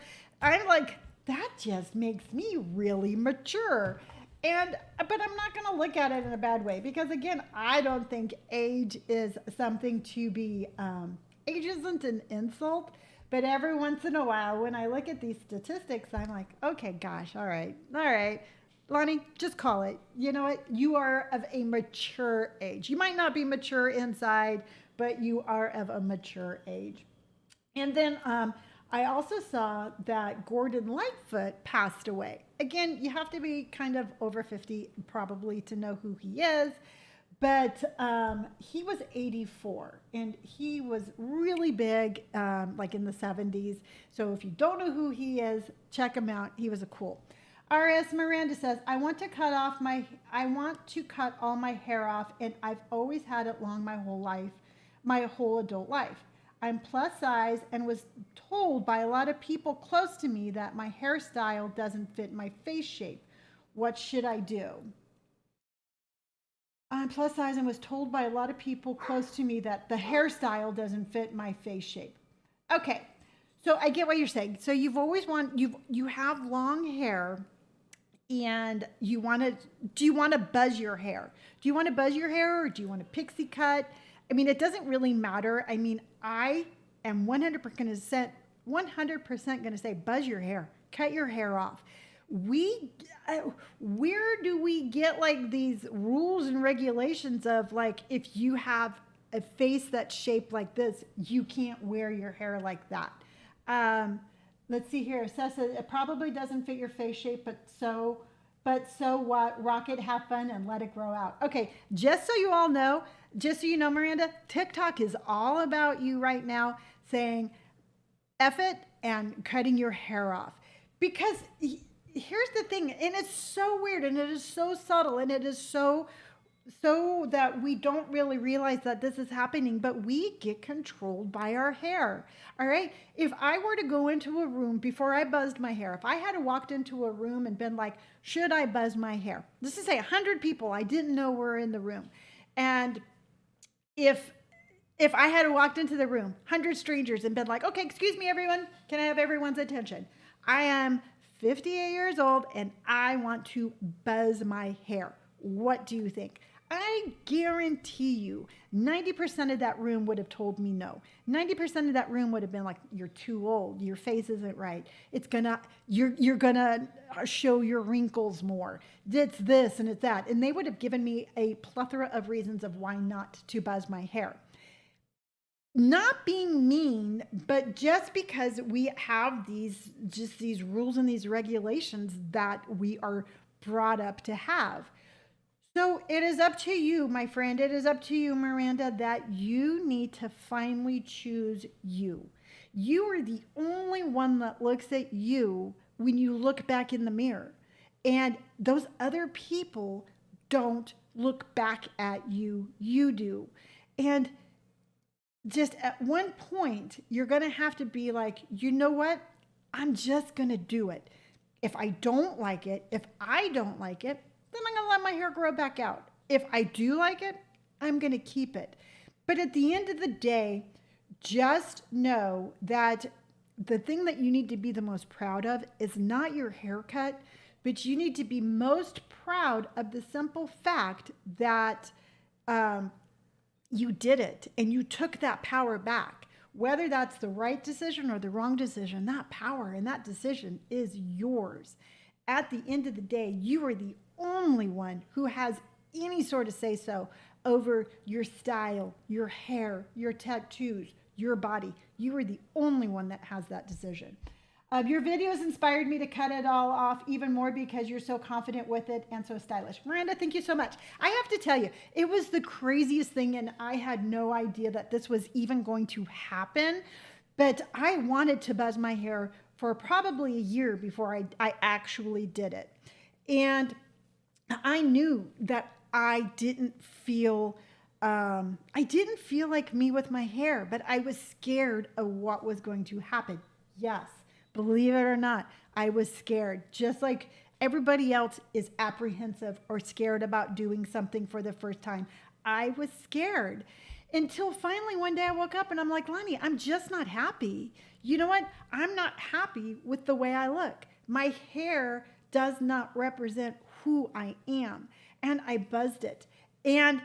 I'm like, that just makes me really mature. But I'm not going to look at it in a bad way because, again, I don't think age is something to be, age isn't an insult. But every once in a while, when I look at these statistics, I'm like, okay, gosh, all right. Lonni, just call it. You know what? You are of a mature age. You might not be mature inside, but you are of a mature age. And then I also saw that Gordon Lightfoot passed away. Again, you have to be kind of over 50 probably to know who he is, but he was 84 and he was really big like in the 70s. So if you don't know who he is, check him out. He was a cool. R.S. Miranda says, I want to cut all my hair off, and I've always had it long my whole adult life. I'm plus size and was told by a lot of people close to me that my hairstyle doesn't fit my face shape. What should I do? I'm plus size and was told by a lot of people close to me that the hairstyle doesn't fit my face shape. Okay, so I get what you're saying. So you have long hair, and do you want to buzz your hair? Do you want to buzz your hair, or do you want a pixie cut? I mean, it doesn't really matter. I mean, I am 100% going to say buzz your hair, cut your hair off. Where do we get like these rules and regulations of like, if you have a face that's shaped like this, you can't wear your hair like that? Let's see here. Sessa, it probably doesn't fit your face shape, but so what? Rock it, have fun, and let it grow out. Okay, just so you know, Miranda, TikTok is all about you right now saying F it and cutting your hair off. Because here's the thing, and it's so weird, and it is so subtle, and it is so that we don't really realize that this is happening, but we get controlled by our hair. All right. If I were to go into a room before I buzzed my hair, if I had walked into a room and been like, should I buzz my hair? Let's just say 100 people I didn't know were in the room. And if I had walked into the room, 100 strangers, and been like, okay, excuse me, everyone, can I have everyone's attention? I am 58 years old and I want to buzz my hair. What do you think? I guarantee you 90% of that room would have told me no. 90% of that room would have been like, you're too old. Your face isn't right. You're gonna show your wrinkles more. It's this and it's that. And they would have given me a plethora of reasons of why not to buzz my hair. Not being mean, but just because we have these rules and these regulations that we are brought up to have. So it is up to you, my friend. It is up to you, Miranda, that you need to finally choose you. You are the only one that looks at you when you look back in the mirror. And those other people don't look back at you. You do. And just at one point, you're going to have to be like, you know what? I'm just going to do it. If I don't like it, then I'm going to let my hair grow back out. If I do like it, I'm going to keep it. But at the end of the day, just know that the thing that you need to be the most proud of is not your haircut, but you need to be most proud of the simple fact that you did it and you took that power back. Whether that's the right decision or the wrong decision, that power and that decision is yours. At the end of the day, you are the only one who has any sort of say so over your style, your hair, your tattoos, your body. You are the only one that has that decision. Your videos inspired me to cut it all off even more because you're so confident with it and so stylish. Miranda, thank you so much. I have to tell you, it was the craziest thing, and I had no idea that this was even going to happen. But I wanted to buzz my hair for probably a year before I actually did it. And I knew that I didn't feel like me with my hair, but I was scared of what was going to happen. Yes. Believe it or not, I was scared, just like everybody else is apprehensive or scared about doing something for the first time. I was scared until finally one day I woke up and I'm like, Lonni, I'm just not happy. You know what? I'm not happy with the way I look. My hair does not represent who I am. And I buzzed it. And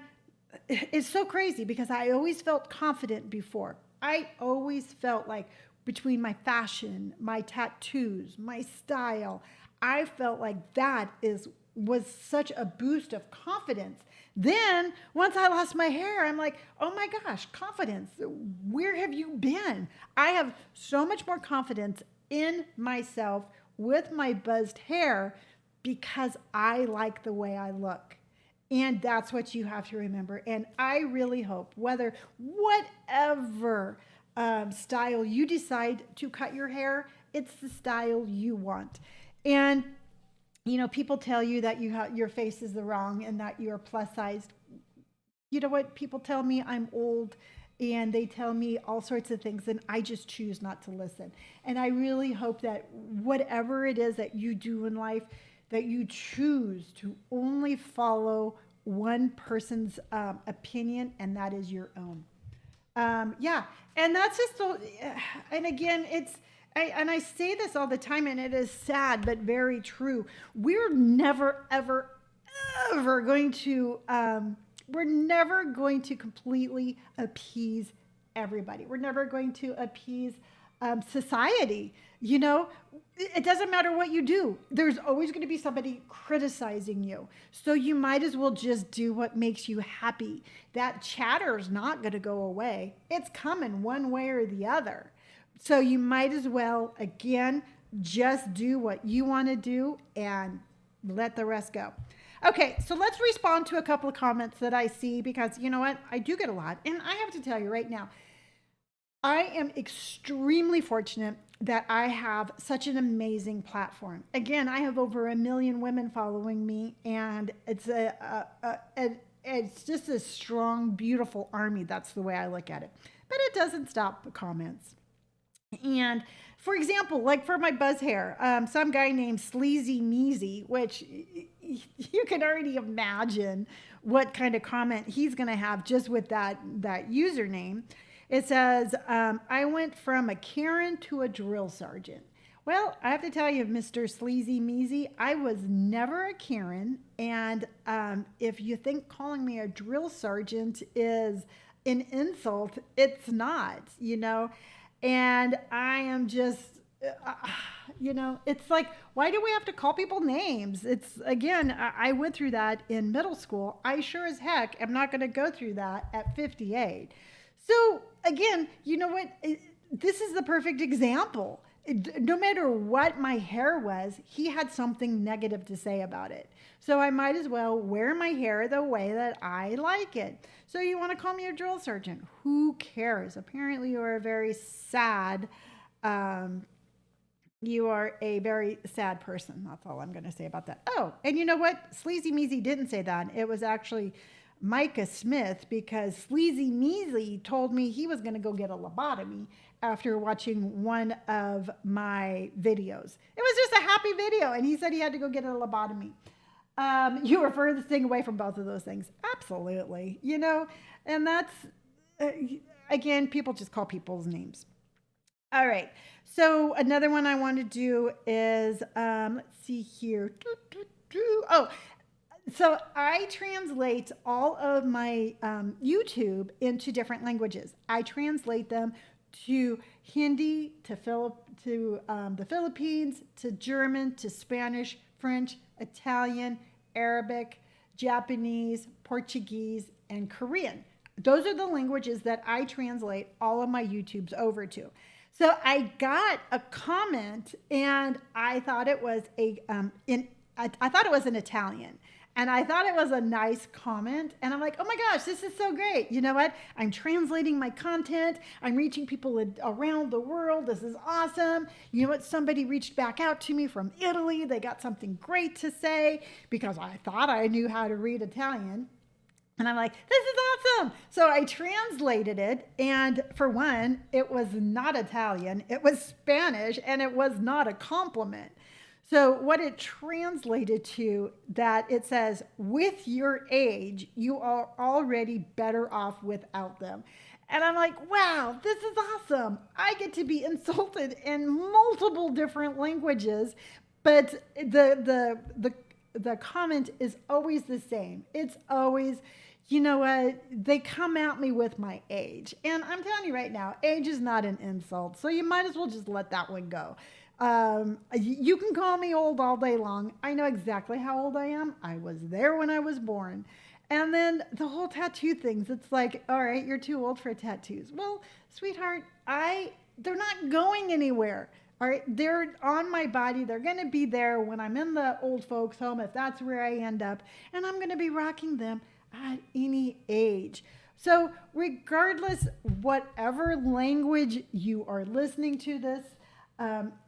it's so crazy because I always felt confident before. I always felt like between my fashion, my tattoos, my style, I felt like that was such a boost of confidence. Then once I lost my hair, I'm like, oh my gosh, confidence. Where have you been? I have so much more confidence in myself with my buzzed hair because I like the way I look. And that's what you have to remember. And I really hope whatever style you decide to cut your hair, it's the style you want. And people tell you that your face is the wrong and that you're plus sized. You know what? People tell me I'm old and they tell me all sorts of things, and I just choose not to listen. And I really hope that whatever it is that you do in life, that you choose to only follow one person's opinion, and that is your own. Yeah, and that's just so. And again, I say this all the time, and it is sad but very true. We're never, ever, ever going to. We're never going to completely appease everybody. We're never going to appease society. It doesn't matter what you do. There's always going to be somebody criticizing you. So you might as well just do what makes you happy. That chatter is not going to go away. It's coming one way or the other. So you might as well, again, just do what you want to do and let the rest go. Okay, so let's respond to a couple of comments that I see because you know what? I do get a lot. And I have to tell you right now, I am extremely fortunate that I have such an amazing platform. Again, I have over 1 million women following me, and it's it's just a strong, beautiful army. That's the way I look at it. But it doesn't stop the comments. And for example, like for my buzz hair, some guy named Sleazy Measy, which you can already imagine what kind of comment he's going to have just with that username. It says, I went from a Karen to a drill sergeant. Well, I have to tell you, Mr. Sleazy Measy, I was never a Karen. And if you think calling me a drill sergeant is an insult, it's not, And I am just, it's like, why do we have to call people names? It's, again, I went through that in middle school. I sure as heck am not going to go through that at 58. So again, you know what? This is the perfect example. No matter what my hair was, he had something negative to say about it. So I might as well wear my hair the way that I like it. So you want to call me a drill sergeant? Who cares? Apparently you are a very sad, person. That's all I'm going to say about that. Oh, and you know what? Sleazy Measy didn't say that. It was actually Micah Smith, because Sleazy Measy told me he was going to go get a lobotomy after watching one of my videos. It was just a happy video, and he said he had to go get a lobotomy. You were furthest thing away from both of those things. Absolutely. And that's, again, people just call people's names. All right. So another one I want to do is let's see here. Oh, so I translate all of my YouTube into different languages. I translate them to Hindi, to the Philippines, to German, to Spanish, French, Italian, Arabic, Japanese, Portuguese, and Korean. Those are the languages that I translate all of my YouTubes over to. So I got a comment, and I thought it was I thought it was an Italian. And I thought it was a nice comment. And I'm like, oh my gosh, this is so great. You know what? I'm translating my content. I'm reaching people around the world. This is awesome. You know what? Somebody reached back out to me from Italy. They got something great to say because I thought I knew how to read Italian. And I'm like, this is awesome. So I translated it. And for one, it was not Italian, it was Spanish, and it was not a compliment. So what it translated to, that it says, with your age, you are already better off without them. And I'm like, wow, this is awesome. I get to be insulted in multiple different languages, but the comment is always the same. It's always, you know what, they come at me with my age. And I'm telling you right now, age is not an insult. So you might as well just let that one go. You can call me old all day long. I know exactly how old I am. I was there when I was born. And then the whole tattoo things, it's like, all right, you're too old for tattoos. Well, sweetheart, they're not going anywhere. All right, they're on my body. They're going to be there when I'm in the old folks home, if that's where I end up, and I'm going to be rocking them at any age. So regardless, whatever language you are listening to this,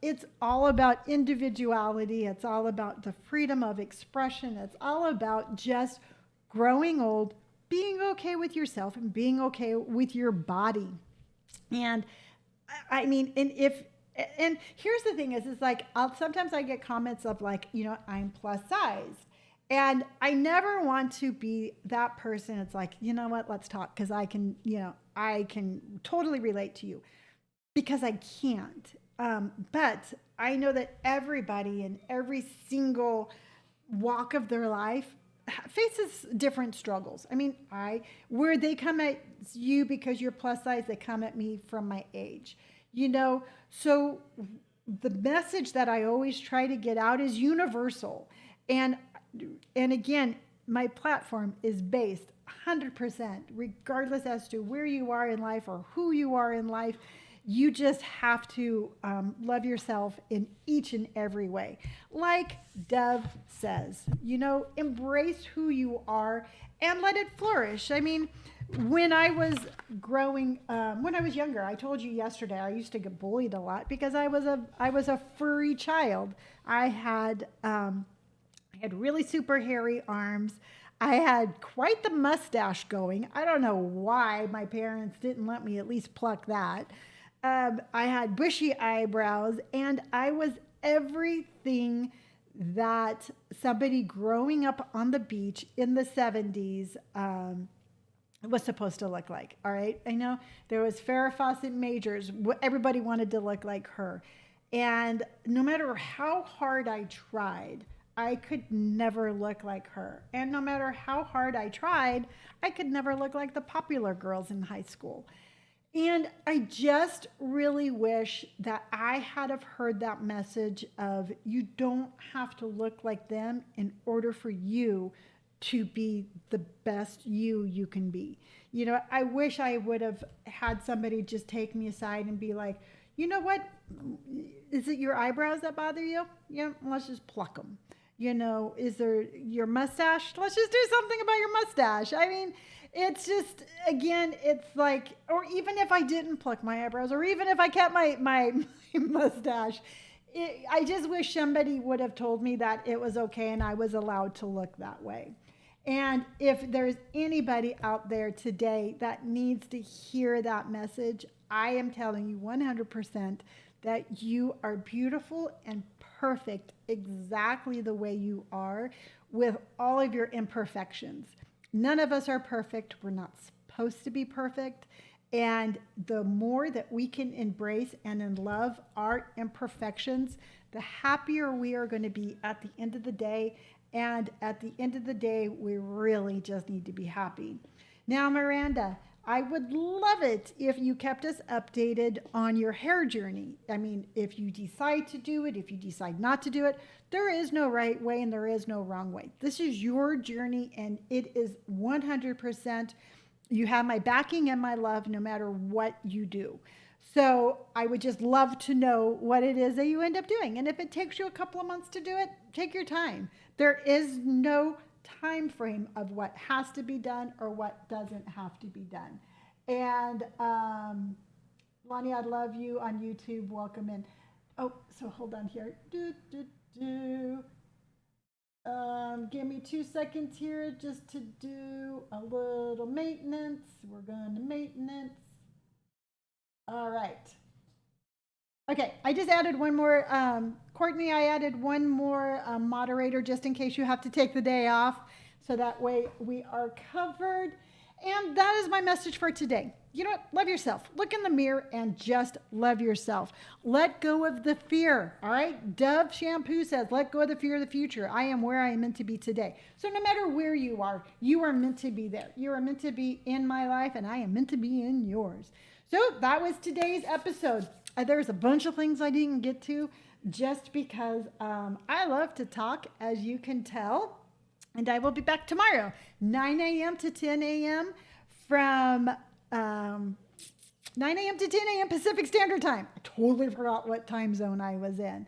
it's all about individuality. It's all about the freedom of expression. It's all about just growing old, being okay with yourself, and being okay with your body. And I mean, and here's the thing is like, sometimes I get comments of like, you know, I'm plus sized. And I never want to be that person. It's like, you know what, let's talk, because I can totally relate to you, because I can't. But I know that everybody in every single walk of their life faces different struggles. I mean, where they come at you because you're plus size, they come at me from my age. So the message that I always try to get out is universal. And again, my platform is based 100%, regardless as to where you are in life or who you are in life. You just have to love yourself in each and every way. Like Dove says, embrace who you are and let it flourish. I mean, when I was when I was younger, I told you yesterday, I used to get bullied a lot because I was a furry child. I had really super hairy arms. I had quite the mustache going. I don't know why my parents didn't let me at least pluck that. I had bushy eyebrows, and I was everything that somebody growing up on the beach in the 70s was supposed to look like. All right. I know there was Farrah Fawcett Majors. Everybody wanted to look like her. And no matter how hard I tried, I could never look like her. And no matter how hard I tried, I could never look like the popular girls in high school. And I just really wish that I had have heard that message of, you don't have to look like them in order for you to be the best you can be. I wish I would have had somebody just take me aside and be like, you know what? Is it your eyebrows that bother you? Yeah, let's just pluck them. Is there your mustache? Let's just do something about your mustache. I mean, it's just, again, it's like, or even if I didn't pluck my eyebrows, or even if I kept my mustache, I just wish somebody would have told me that it was okay and I was allowed to look that way. And if there's anybody out there today that needs to hear that message, I am telling you 100% that you are beautiful and perfect exactly the way you are, with all of your imperfections. None of us are perfect. We're not supposed to be perfect. And the more that we can embrace and in love our imperfections, the happier we are going to be at the end of the day. And at the end of the day, we really just need to be happy. Now, Miranda, I would love it if you kept us updated on your hair journey. I mean, if you decide to do it, if you decide not to do it, there is no right way and there is no wrong way. This is your journey and it is 100%. You have my backing and my love no matter what you do. So I would just love to know what it is that you end up doing. And if it takes you a couple of months to do it, take your time. There is no time frame of what has to be done or what doesn't have to be done. And Lonni, I love you on YouTube. Welcome in. Oh, so hold on here. Give me 2 seconds here just to do a little maintenance. We're going to maintenance. All right. Okay, I just added one more. Courtney, I added one more moderator just in case you have to take the day off. So that way we are covered. And that is my message for today. You know what? Love yourself. Look in the mirror and just love yourself. Let go of the fear. All right. Dove shampoo says, let go of the fear of the future. I am where I am meant to be today. So no matter where you are meant to be there. You are meant to be in my life and I am meant to be in yours. So that was today's episode. There's a bunch of things I didn't get to just because I love to talk, as you can tell. And I will be back tomorrow, 9 a.m. to 10 a.m. from 9 a.m. to 10 a.m. Pacific Standard Time. I totally forgot what time zone I was in.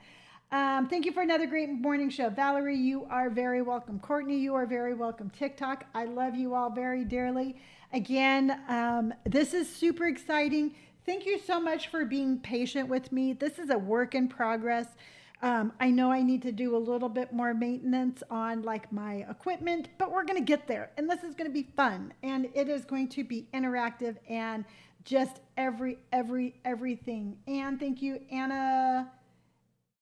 Thank you for another great morning show. Valerie, you are very welcome. Courtney, you are very welcome. TikTok, I love you all very dearly. Again, this is super exciting. Thank you so much for being patient with me. This is a work in progress. I know I need to do a little bit more maintenance on like my equipment, but we're going to get there. And this is going to be fun. And it is going to be interactive and just everything. And thank you, Annika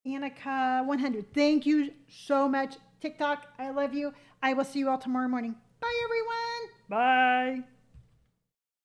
100. Thank you so much. TikTok, I love you. I will see you all tomorrow morning. Bye, everyone. Bye.